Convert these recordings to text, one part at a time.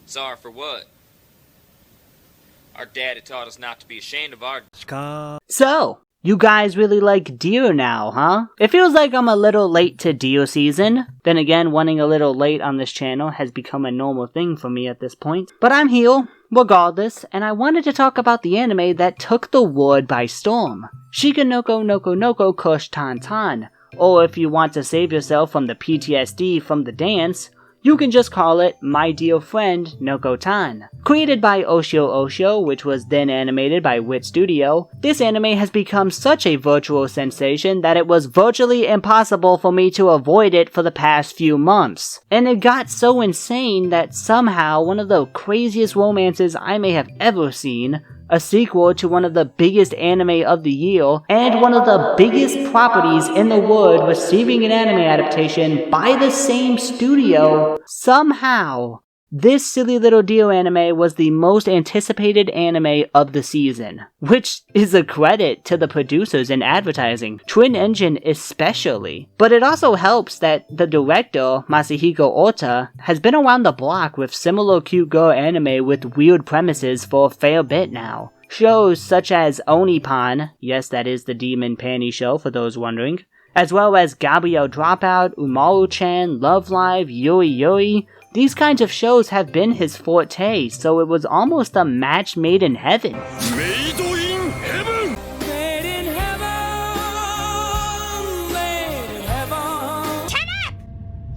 Sorry for what? Our daddy taught us not to be ashamed of our... So, you guys really like deer now, huh? It feels like I'm a little late to deer season. Then again, running a little late on this channel has become a normal thing for me at this point. But I'm here, regardless, and I wanted to talk about the anime that took the world by storm. Shikanoko Nokonoko Koshitantan. Or if you want to save yourself from the PTSD from the dance, you can just call it My Deer Friend Noko-Tan. Created by Osho, which was then animated by Wit Studio, this anime has become such a virtual sensation that it was virtually impossible for me to avoid it for the past few months. And it got so insane that somehow one of the craziest romances I may have ever seen, a sequel to one of the biggest anime of the year, and one of the biggest properties in the world receiving an anime adaptation by the same studio, somehow, this silly little deer anime was the most anticipated anime of the season. Which is a credit to the producers and advertising, Twin Engine especially. But it also helps that the director, Masahiko Ota, has been around the block with similar cute girl anime with weird premises for a fair bit now. Shows such as Onipan, yes that is the Demon Panty show for those wondering, as well as Gabriel Dropout, Umaru-chan, Love Live, Yuri Yuri. These kinds of shows have been his forte, so it was almost a match made in heaven. Made in heaven! Made in heaven! Made in heaven! Shut up!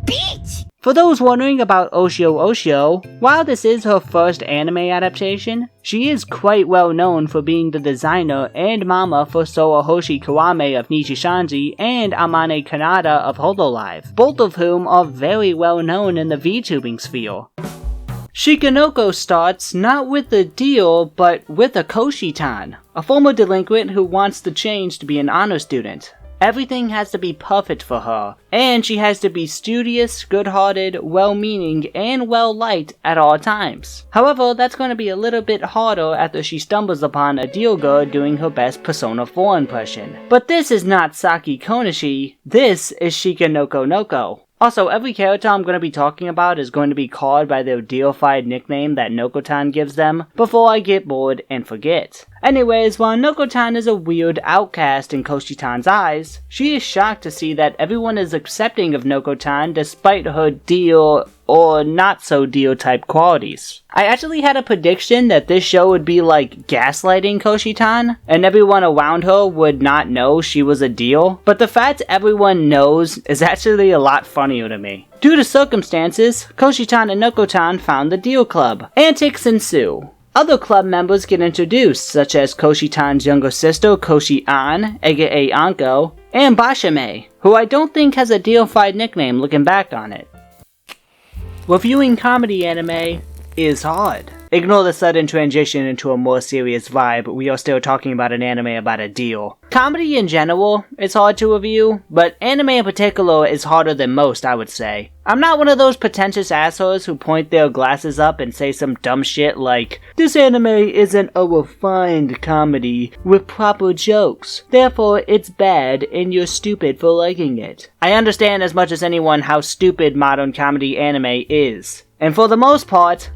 Bitch! For those wondering about Osho, while this is her first anime adaptation, she is quite well known for being the designer and mama for Soahoshi Kawame of Nishishanji and Amane Kanada of Hololive, both of whom are very well known in the VTubing sphere. Shikanoko starts not with a deal, but with a Koshi-Tan, a former delinquent who wants to change to be an honor student. Everything has to be perfect for her, and she has to be studious, good-hearted, well-meaning, and well-liked at all times. However, that's going to be a little bit harder after she stumbles upon a deal girl doing her best Persona 4 impression. But this is not Saki Konishi, this is Shikanoko Noko. Also, every character I'm going to be talking about is going to be called by their deified nickname that Noko-Tan gives them, before I get bored and forget. Anyways, while Noko-Tan is a weird outcast in Koshi-Tan's eyes, she is shocked to see that everyone is accepting of Noko-Tan despite her deal or not so deal type qualities. I actually had a prediction that this show would be like gaslighting Koshi-Tan, and everyone around her would not know she was a deal, but the fact everyone knows is actually a lot funnier to me. Due to circumstances, Koshi-Tan and Noko-Tan found the deal club. Antics ensue. Other club members get introduced, such as Koshi-Tan's younger sister, Koshi-An, aka Anko, and Bashame, who I don't think has a deified nickname looking back on it. Reviewing comedy anime is hard. Ignore the sudden transition into a more serious vibe, we are still talking about an anime about a deal. Comedy in general is hard to review, but anime in particular is harder than most, I would say. I'm not one of those pretentious assholes who point their glasses up and say some dumb shit like, "This anime isn't a refined comedy with proper jokes, therefore it's bad and you're stupid for liking it." I understand as much as anyone how stupid modern comedy anime is. And for the most part,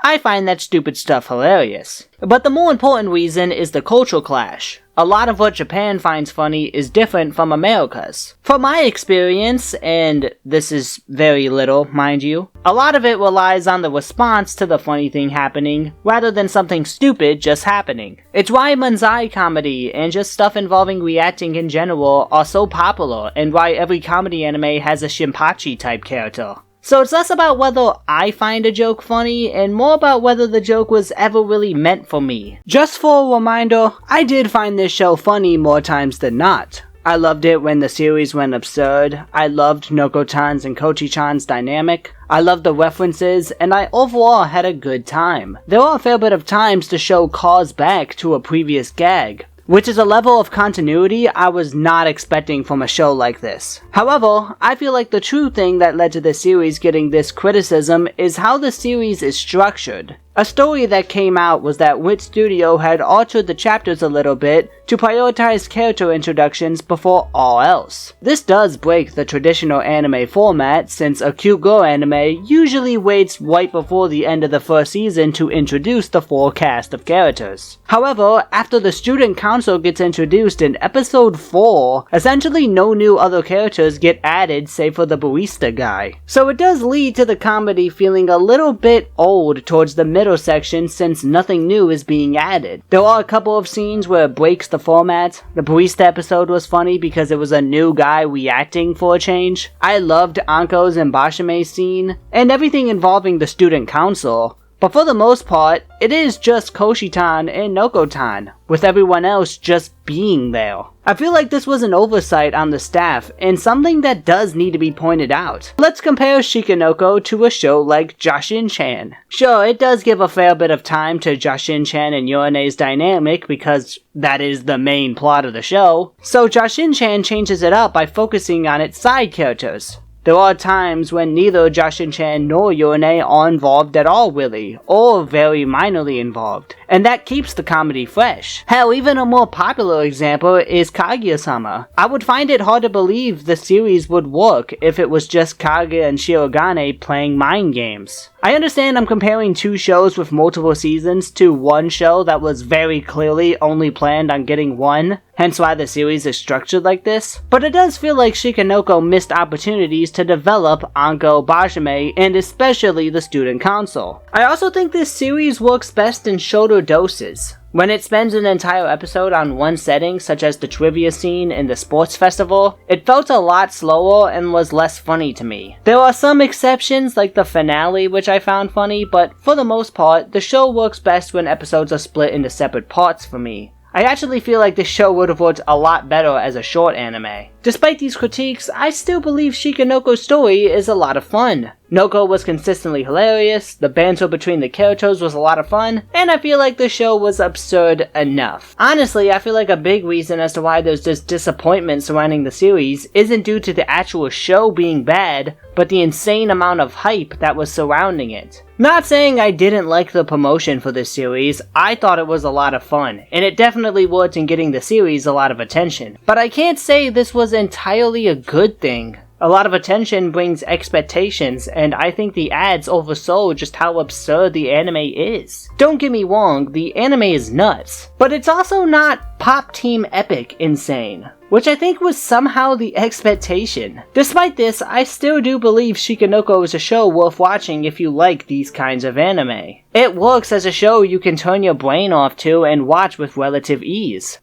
I find that stupid stuff hilarious. But the more important reason is the cultural clash. A lot of what Japan finds funny is different from America's. From my experience, and this is very little, mind you, a lot of it relies on the response to the funny thing happening, rather than something stupid just happening. It's why manzai comedy and just stuff involving reacting in general are so popular, and why every comedy anime has a Shinpachi type character. So it's less about whether I find a joke funny, and more about whether the joke was ever really meant for me. Just for a reminder, I did find this show funny more times than not. I loved it when the series went absurd, I loved Noko-Tan's and Koshi-Chan's dynamic, I loved the references, and I overall had a good time. There were a fair bit of times the show calls back to a previous gag, which is a level of continuity I was not expecting from a show like this. However, I feel like the true thing that led to this series getting this criticism is how the series is structured. A story that came out was that Wit Studio had altered the chapters a little bit to prioritize character introductions before all else. This does break the traditional anime format, since a cute girl anime usually waits right before the end of the first season to introduce the full cast of characters. However, after the student council gets introduced in episode 4, essentially no new other characters get added save for the barista guy. So it does lead to the comedy feeling a little bit old towards the middle section, since nothing new is being added. There are a couple of scenes where it breaks the format. The barista episode was funny because it was a new guy reacting for a change. I loved Anko's and Bashame's scene, and everything involving the student council. But for the most part, it is just Koshi-Tan and Noko-Tan, with everyone else just being there. I feel like this was an oversight on the staff, and something that does need to be pointed out. Let's compare Shikanoko to a show like Jashin-chan. Sure, it does give a fair bit of time to Jashin-chan and Yone's dynamic because that is the main plot of the show, so Jashin-chan changes it up by focusing on its side characters. There are times when neither Jashin-chan nor Yone are involved at all really, or very minorly involved, and that keeps the comedy fresh. Hell, even a more popular example is Kaguya-sama. I would find it hard to believe the series would work if it was just Kaguya and Shirogane playing mind games. I understand I'm comparing two shows with multiple seasons to one show that was very clearly only planned on getting one, hence why the series is structured like this, but it does feel like Shikanoko missed opportunities to develop Anko, Bashame, and especially the student council. I also think this series works best in shorter doses. When it spends an entire episode on one setting, such as the trivia scene in the sports festival, it felt a lot slower and was less funny to me. There are some exceptions like the finale which I found funny, but for the most part, the show works best when episodes are split into separate parts for me. I actually feel like this show would have worked a lot better as a short anime. Despite these critiques, I still believe Shikanoko's story is a lot of fun. Noko was consistently hilarious, the banter between the characters was a lot of fun, and I feel like the show was absurd enough. Honestly, I feel like a big reason as to why there's this disappointment surrounding the series isn't due to the actual show being bad, but the insane amount of hype that was surrounding it. Not saying I didn't like the promotion for this series, I thought it was a lot of fun, and it definitely worked in getting the series a lot of attention. But I can't say this was entirely a good thing. A lot of attention brings expectations, and I think the ads oversold just how absurd the anime is. Don't get me wrong, the anime is nuts, but it's also not Pop Team Epic insane, which I think was somehow the expectation. Despite this, I still do believe Shikanoko is a show worth watching if you like these kinds of anime. It works as a show you can turn your brain off to and watch with relative ease.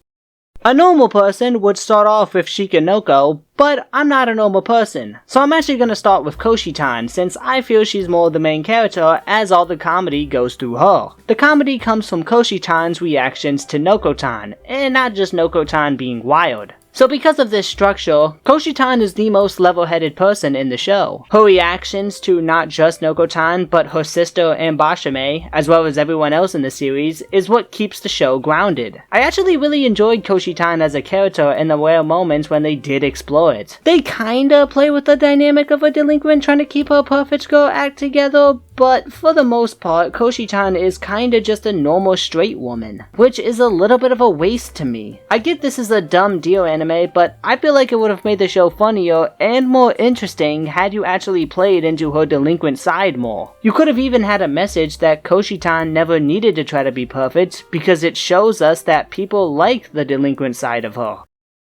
A normal person would start off with Shikanoko, but I'm not a normal person, so I'm actually gonna start with Koshi-Tan since I feel she's more the main character as all the comedy goes through her. The comedy comes from Koshi-Tan's reactions to Noko-Tan, and not just Noko-Tan being wild. So because of this structure, Koshi-Tan is the most level-headed person in the show. Her reactions to not just Noko-Tan, but her sister and Bashame, as well as everyone else in the series, is what keeps the show grounded. I actually really enjoyed Koshi-Tan as a character in the rare moments when they did explore it. They kinda play with the dynamic of a delinquent trying to keep her perfect girl act together, but for the most part, Koshi-Tan is kinda just a normal straight woman, which is a little bit of a waste to me. I get this is a dumb deal anime, but I feel like it would have made the show funnier and more interesting had you actually played into her delinquent side more. You could have even had a message that Koshi-Tan never needed to try to be perfect, because it shows us that people like the delinquent side of her.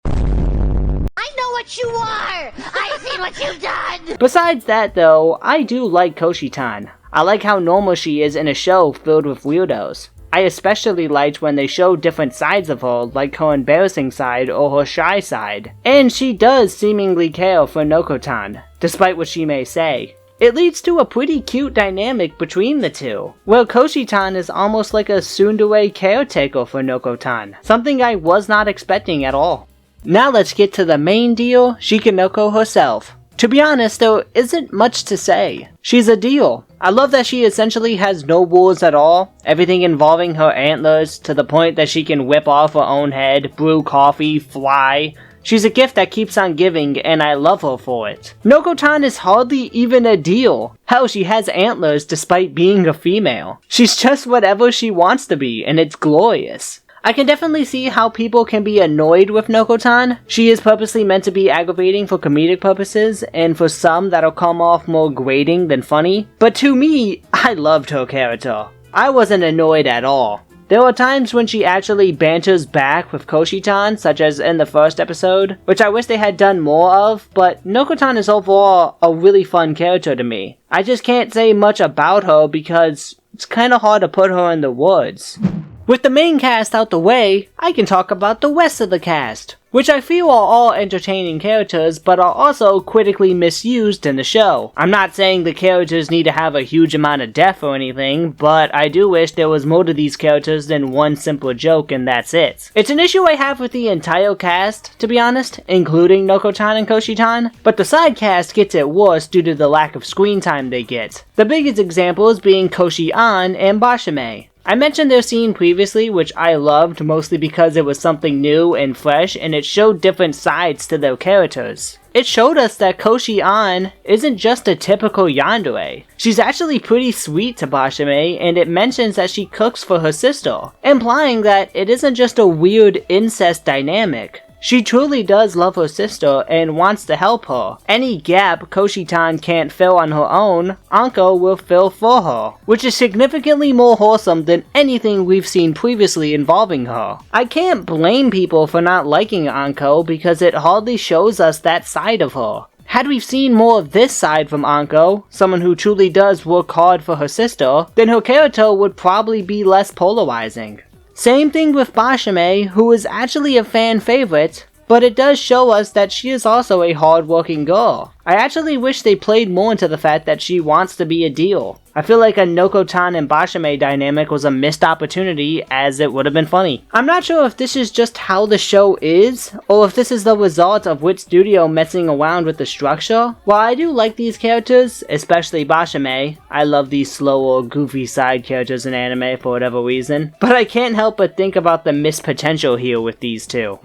I know what you are! I've seen what you've done! Besides that though, I do like Koshi-Tan. I like how normal she is in a show filled with weirdos. I especially liked when they show different sides of her, like her embarrassing side or her shy side. And she does seemingly care for Noko-Tan, despite what she may say. It leads to a pretty cute dynamic between the two, where Koshi-Tan is almost like a tsundere caretaker for Noko-Tan, something I was not expecting at all. Now let's get to the main deal, Shikanoko herself. To be honest, there isn't much to say. She's a deal. I love that she essentially has no rules at all, everything involving her antlers, to the point that she can whip off her own head, brew coffee, fly. She's a gift that keeps on giving, and I love her for it. Noko-Tan is hardly even a deal. Hell, she has antlers despite being a female. She's just whatever she wants to be, and it's glorious. I can definitely see how people can be annoyed with Noko-Tan. She is purposely meant to be aggravating for comedic purposes, and for some that'll come off more grating than funny. But to me, I loved her character. I wasn't annoyed at all. There are times when she actually banters back with Koshi-Tan, such as in the first episode, which I wish they had done more of, but Noko-Tan is overall a really fun character to me. I just can't say much about her because it's kinda hard to put her in the words. With the main cast out the way, I can talk about the rest of the cast, which I feel are all entertaining characters but are also critically misused in the show. I'm not saying the characters need to have a huge amount of depth or anything, but I do wish there was more to these characters than one simple joke and that's it. It's an issue I have with the entire cast, to be honest, including Noko-Tan and Koshi-Tan, but the side cast gets it worse due to the lack of screen time they get. The biggest examples being Koshi-An and Bashame. I mentioned their scene previously, which I loved mostly because it was something new and fresh and it showed different sides to their characters. It showed us that Koshi-An isn't just a typical yandere. She's actually pretty sweet to Bashame, and it mentions that she cooks for her sister, implying that it isn't just a weird incest dynamic. She truly does love her sister and wants to help her. Any gap Koshi-Tan can't fill on her own, Anko will fill for her, which is significantly more wholesome than anything we've seen previously involving her. I can't blame people for not liking Anko because it hardly shows us that side of her. Had we seen more of this side from Anko, someone who truly does work hard for her sister, then her character would probably be less polarizing. Same thing with Bashame, who is actually a fan favorite, but it does show us that she is also a hard-working girl. I actually wish they played more into the fact that she wants to be a deal. I feel like a Noko-Tan and Bashame dynamic was a missed opportunity, as it would have been funny. I'm not sure if this is just how the show is, or if this is the result of which studio messing around with the structure. While I do like these characters, especially Bashame, I love these slower, goofy side characters in anime for whatever reason, but I can't help but think about the missed potential here with these two.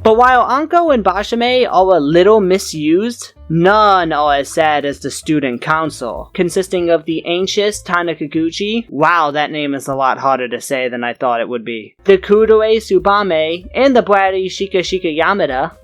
But while Anko and Bashame are a little misused, none are as sad as the student council, consisting of the anxious Tanakaguchi, wow that name is a lot harder to say than I thought it would be, the kudere Tsubame, and the bratty Shika Yamada.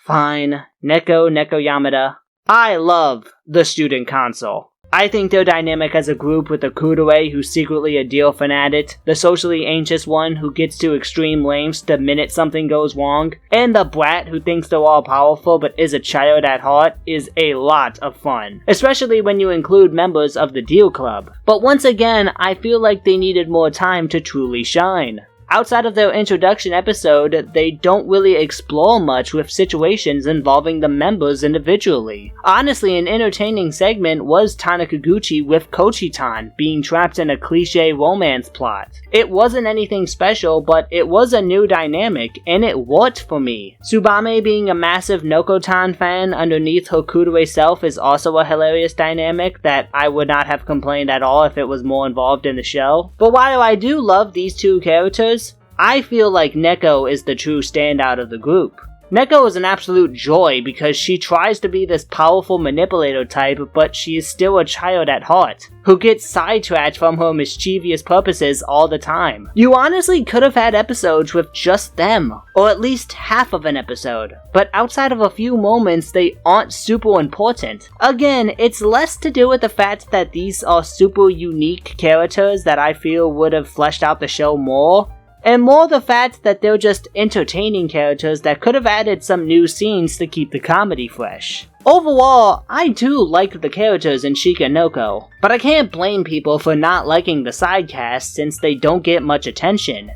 Fine, Neko Yamada. I love the student council. I think their dynamic as a group with the kudere who's secretly a deal fanatic, the socially anxious one who gets to extreme lengths the minute something goes wrong, and the brat who thinks they're all powerful but is a child at heart is a lot of fun, especially when you include members of the Deal Club. But once again, I feel like they needed more time to truly shine. Outside of their introduction episode, they don't really explore much with situations involving the members individually. Honestly, an entertaining segment was Tanakaguchi with Koshi-Tan being trapped in a cliche romance plot. It wasn't anything special, but it was a new dynamic, and it worked for me. Tsubame being a massive Noko-Tan fan underneath her kudere self is also a hilarious dynamic that I would not have complained at all if it was more involved in the show. But while I do love these two characters, I feel like Neko is the true standout of the group. Neko is an absolute joy because she tries to be this powerful manipulator type, but she is still a child at heart, who gets sidetracked from her mischievous purposes all the time. You honestly could have had episodes with just them, or at least half of an episode, but outside of a few moments they aren't super important. Again, it's less to do with the fact that these are super unique characters that I feel would have fleshed out the show more, and more the fact that they're just entertaining characters that could have added some new scenes to keep the comedy fresh. Overall, I do like the characters in Shikanoko, but I can't blame people for not liking the side cast since they don't get much attention.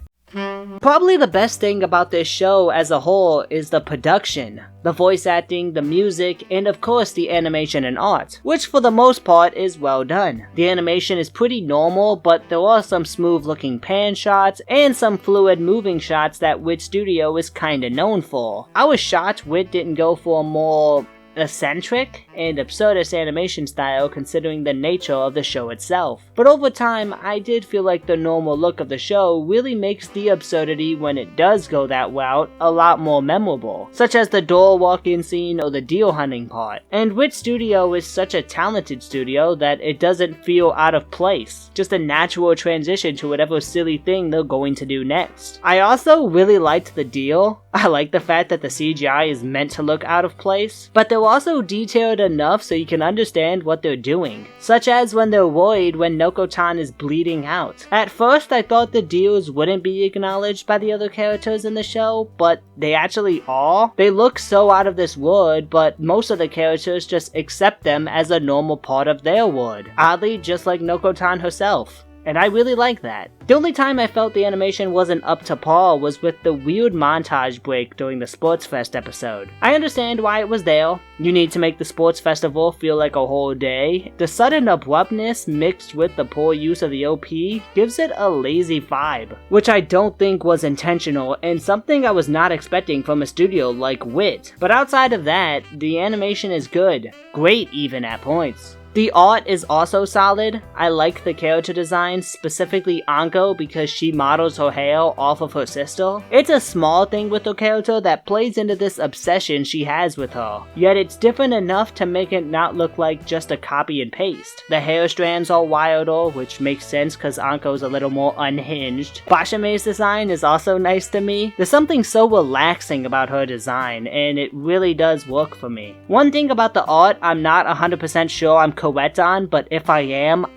Probably the best thing about this show as a whole is the production, the voice acting, the music, and of course the animation and art, which for the most part is well done. The animation is pretty normal, but there are some smooth looking pan shots and some fluid moving shots that Wit Studio is kinda known for. I was shocked Wit didn't go for a more eccentric and absurdist animation style considering the nature of the show itself. But over time, I did feel like the normal look of the show really makes the absurdity when it does go that route a lot more memorable, such as the door walk-in scene or the deal hunting part. And Wit Studio is such a talented studio that it doesn't feel out of place, just a natural transition to whatever silly thing they're going to do next. I also really liked the deal. I like the fact that the CGI is meant to look out of place, but they're also detailed enough so you can understand what they're doing, such as when they're worried when Noko-Tan is bleeding out. At first I thought the deals wouldn't be acknowledged by the other characters in the show, but they actually are. They look so out of this world, but most of the characters just accept them as a normal part of their world, oddly just like Noko-Tan herself. And I really like that. The only time I felt the animation wasn't up to par was with the weird montage break during the Sports Fest episode. I understand why it was there. You need to make the sports festival feel like a whole day. The sudden abruptness mixed with the poor use of the OP gives it a lazy vibe, which I don't think was intentional and something I was not expecting from a studio like Wit. But outside of that, the animation is good. Great even at points. The art is also solid. I like the character design, specifically Anko because she models her hair off of her sister. It's a small thing with her character that plays into this obsession she has with her, yet it's different enough to make it not look like just a copy and paste. The hair strands are wilder, which makes sense because Anko's a little more unhinged. Bashame's design is also nice to me. There's something so relaxing about her design, and it really does work for me. One thing about the art I'm not 100% sure I'm correct on, but if I am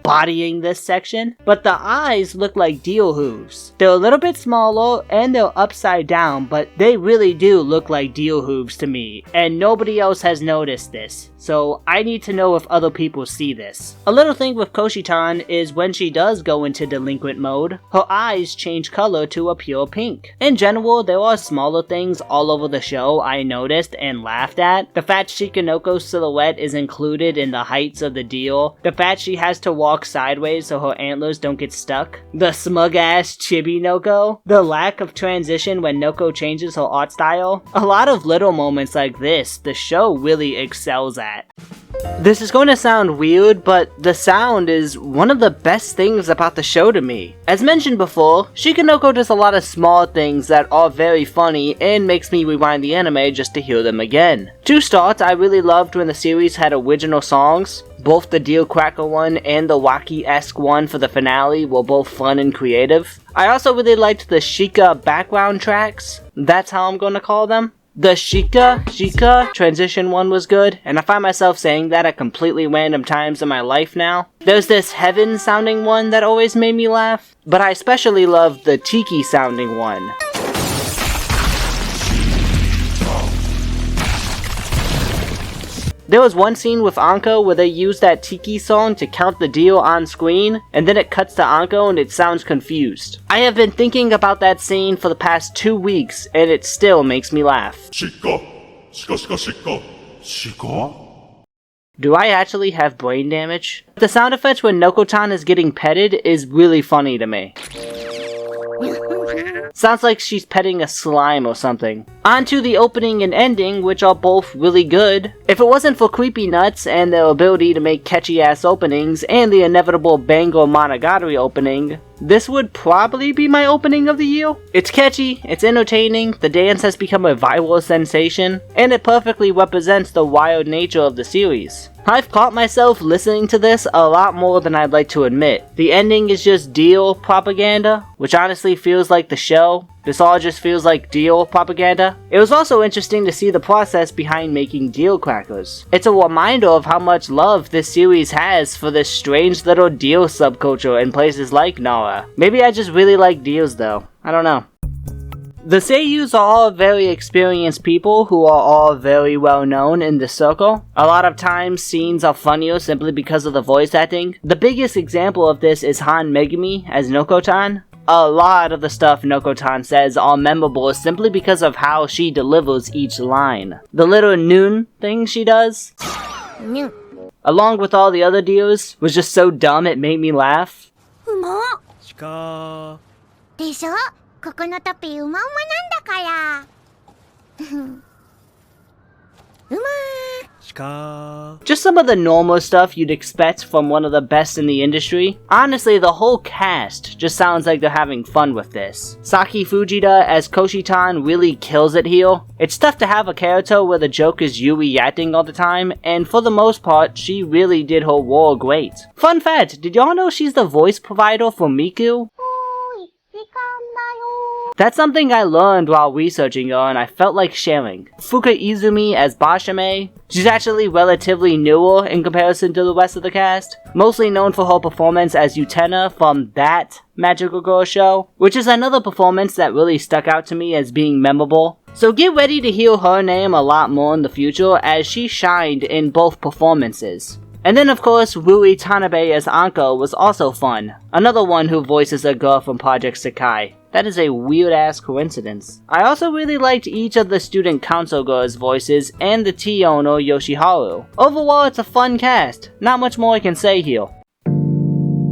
bodying this section. But the eyes look like deer hooves. They're a little bit smaller and they're upside down, but they really do look like deer hooves to me, and nobody else has noticed this. So I need to know if other people see this. A little thing with Koshi-Tan is when she does go into delinquent mode, her eyes change color to a pure pink. In general, there are smaller things all over the show I noticed and laughed at. The fact Shikanoko's silhouette is included in the heights of the deal, the fact she has to walk sideways so her antlers don't get stuck, the smug ass Chibi Noko, the lack of transition when Noko changes her art style. A lot of little moments like this the show really excels at. This is going to sound weird, but the sound is one of the best things about the show to me. As mentioned before, Shikanoko does a lot of small things that are very funny and makes me rewind the anime just to hear them again. To start, I really loved when the series had original songs. Both the Deal Cracker one and the Waki-esque one for the finale were both fun and creative. I also really liked the Shika background tracks. That's how I'm going to call them. The Shika transition one was good, and I find myself saying that at completely random times in my life now. There's this heaven sounding one that always made me laugh, but I especially love the Tiki sounding one. There was one scene with Anko where they used that Tiki song to count the deal on screen, and then it cuts to Anko and it sounds confused. I have been thinking about that scene for the past 2 weeks, and it still makes me laugh. Shika, shika. Do I actually have brain damage? The sound effects when Noko-Tan is getting petted is really funny to me. Sounds like she's petting a slime or something. On to the opening and ending, which are both really good. If it wasn't for Creepy Nuts and their ability to make catchy ass openings and the inevitable Bango Monogatari opening, this would probably be my opening of the year. It's catchy, it's entertaining, the dance has become a viral sensation, and it perfectly represents the wild nature of the series. I've caught myself listening to this a lot more than I'd like to admit. The ending is just deal propaganda, which honestly feels like the show. This all just feels like deal propaganda. It was also interesting to see the process behind making deal crackers. It's a reminder of how much love this series has for this strange little deal subculture in places like Nara. Maybe I just really like deals though. I don't know. The seiyus are all very experienced people who are all very well known in the circle. A lot of times scenes are funnier simply because of the voice acting. The biggest example of this is Han Megumi as Noko-Tan. A lot of the stuff Noko-Tan says are memorable simply because of how she delivers each line. The little noon thing she does, along with all the other deals, was just so dumb it made me laugh. でしょここのトピうまうまなんだから Just some of the normal stuff you'd expect from one of the best in the industry. Honestly, the whole cast just sounds like they're having fun with this. Saki Fujita as Koshi-Tan really kills it here. It's tough to have a character where the joke is you reacting all the time, and for the most part, she really did her role great. Fun fact, did y'all know she's the voice provider for Miku? That's something I learned while researching her and I felt like sharing. Fuka Izumi as Bashame. She's actually relatively newer in comparison to the rest of the cast. Mostly known for her performance as Utena from That Magical Girl show, which is another performance that really stuck out to me as being memorable. So get ready to hear her name a lot more in the future as she shined in both performances. And then of course, Rui Tanabe as Anko was also fun. Another one who voices a girl from Project Sakai. That is a weird ass coincidence. I also really liked each of the student council girls' voices and the tea owner Yoshiharu. Overall, it's a fun cast. Not much more I can say here.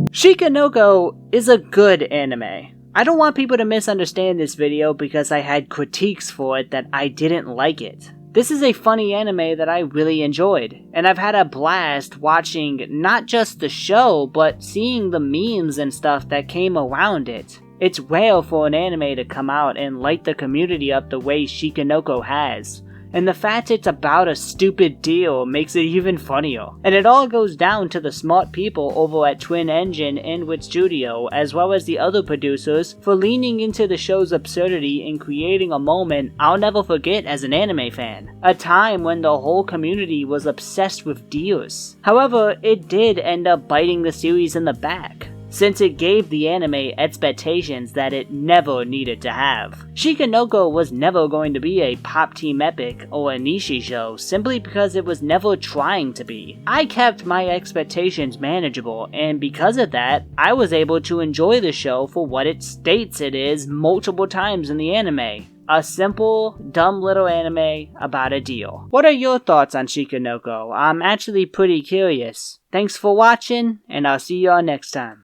Shikanoko is a good anime. I don't want people to misunderstand this video because I had critiques for it that I didn't like it. This is a funny anime that I really enjoyed, and I've had a blast watching not just the show, but seeing the memes and stuff that came around it. It's rare for an anime to come out and light the community up the way Shikanoko has, and the fact it's about a stupid deal makes it even funnier. And it all goes down to the smart people over at Twin Engine and Wit Studio, as well as the other producers, for leaning into the show's absurdity and creating a moment I'll never forget as an anime fan. A time when the whole community was obsessed with deers. However, it did end up biting the series in the back, since it gave the anime expectations that it never needed to have. Shikanoko was never going to be a pop team epic or a niche show simply because it was never trying to be. I kept my expectations manageable, and because of that, I was able to enjoy the show for what it states it is multiple times in the anime. A simple, dumb little anime about a deal. What are your thoughts on Shikanoko? I'm actually pretty curious. Thanks for watching, and I'll see y'all next time.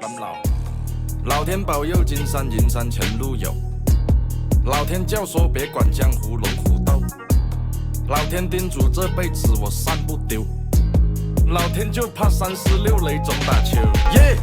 蓝老，老天保佑金山银山前路有，老天教唆别管江湖龙虎斗，老天叮嘱这辈子我散不丢，老天就怕346雷中打球，耶！